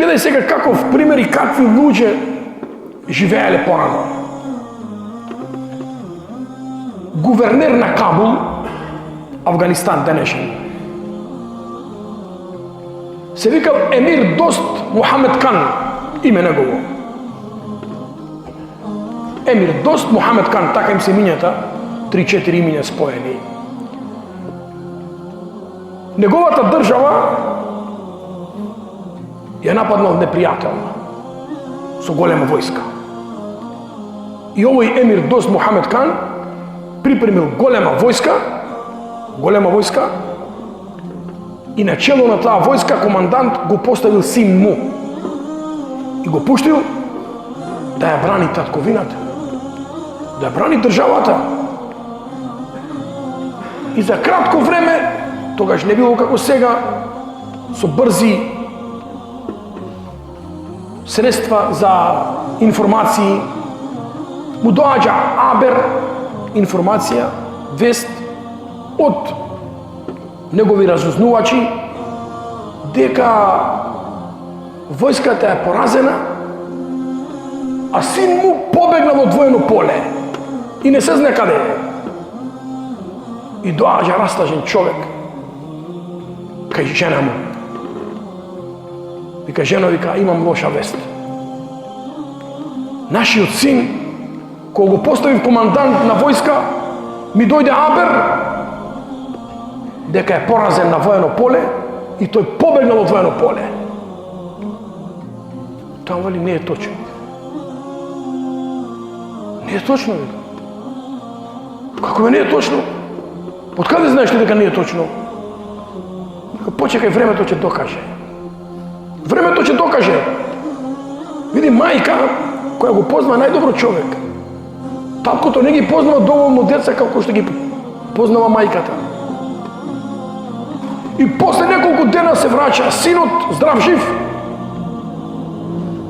Гледај сега каков пример и какви луѓе живееле порано. Гувернер на Кабул, Афганистан денешен, се викал Емир Дост Мухамед Кан, име негово. Емир Дост Мухамед Кан, така им се имињата, 3-4 имиња споени. Неговата држава ја нападнал непријател со голема војска. И овој Емир Дост Мухамед Кан припремил голема војска, и на чело на таа војска командант го поставил син му и го пуштил да ја брани татковината, да ја брани државата. И за кратко време, тогаш не било како сега, со брзи средства за информации, му доаѓа абер информација, вест од негови разузнувачи дека војската е поразена, а син му побегнал од воено поле и не се знае каде е. И доаѓа растажен човек кај жена му. Вика, жена, вика, имам лоша вест. Нашиот син, кога го поставив командант на војска, ми дојде абер дека е поразен на воено поле и тој побегнал од воено поле. Тоа вали не е точно. Не е точно, вика. Како не е точно? Од каде знаеш ти дека не е точно? Почекај, времето ќе докаже. Времето ќе докаже. Види, мајка која го познава најдобро човек. Таткото не ги познава доволно деца како што ги познава мајката. И после неколку дена се враќа синот здрав жив.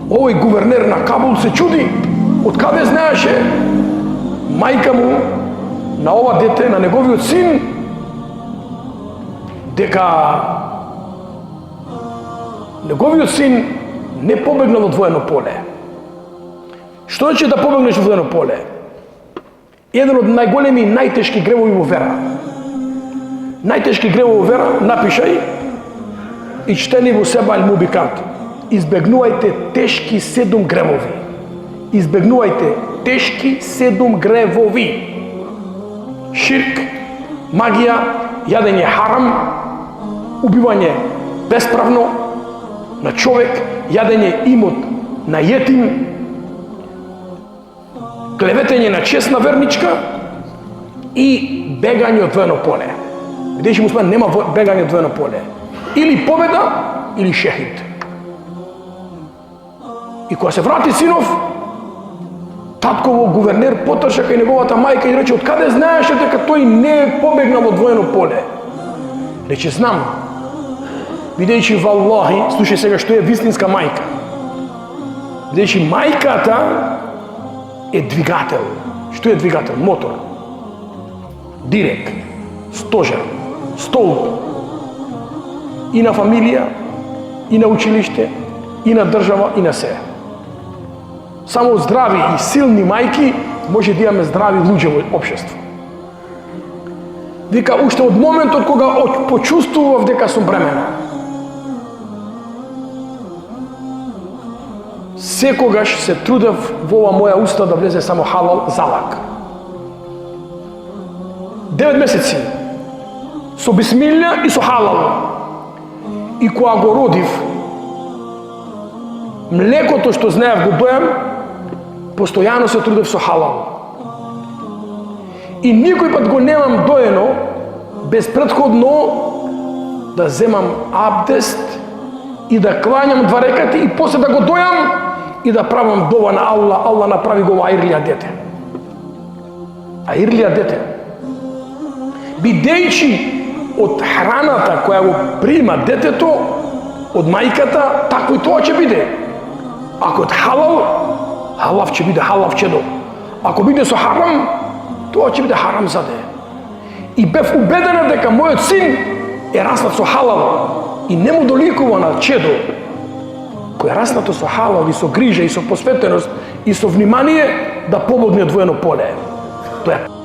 Овој гувернер на Кабул се чуди од каде знаеше мајка му на ова дете, на неговиот син, дека неговиот син не побегнал од воено поле. Што значи да побегнеш од воено поле? Еден од најголеми и најтешки гревови во вера. Најтешки гревови во вера, напишај и чтени во себе аль-мубикат. Избегнувајте тешки 7 гревови. Избегнувајте тешки 7 гревови. Ширк, магија, јадење харам, убивање бесправно на човек, јадење имот на јетим, клеветење на честна верничка и бегање од воено поле. Видиш, мусман, нема бегање од воено поле. Или победа, или шехид. И кога се врати синов, татково гувернер потрша кај неговата мајка и рече, од каде знаеше дека тој не е побегнал од воено поле? Рече, знам. Видејќи валлахи, слушај сега што е вистинска мајка. Видејќи мајката е двигател. Што е двигател? Мотор. Дирек, стожер, столб. И на фамилија, и на училиште, и на држава, и на се. Само здрави и силни мајки може да имаме здрави луѓе во општество. Вика, уште од моментот кога почувствував дека сум бремена, секогаш се трудев во ова моја уста да влезе само халал залак. 9 месеци со бисмилја и со халал. И кога го родив, млекото што знаев го дојам, постојано се трудев со халал. И никој пат го немам доено без претходно да земам абдест и да клањам 2 рекати и после да го дојам и да правам дова на Аллах. Аллах направи го аирлија дете. Аирлија дете. Бидејќи од храната која го прима детето од мајката, такво и тоа ќе биде. Ако од халал, халав ќе биде халав чедо. Ако биде со харам, тоа ќе биде харам заде. И бев убедена дека мојот син е раснат со халал и не му доликува на чедо кој е раснато со халал и со грижа и со посветеност и со внимание да помогне од воено поле. Тоа е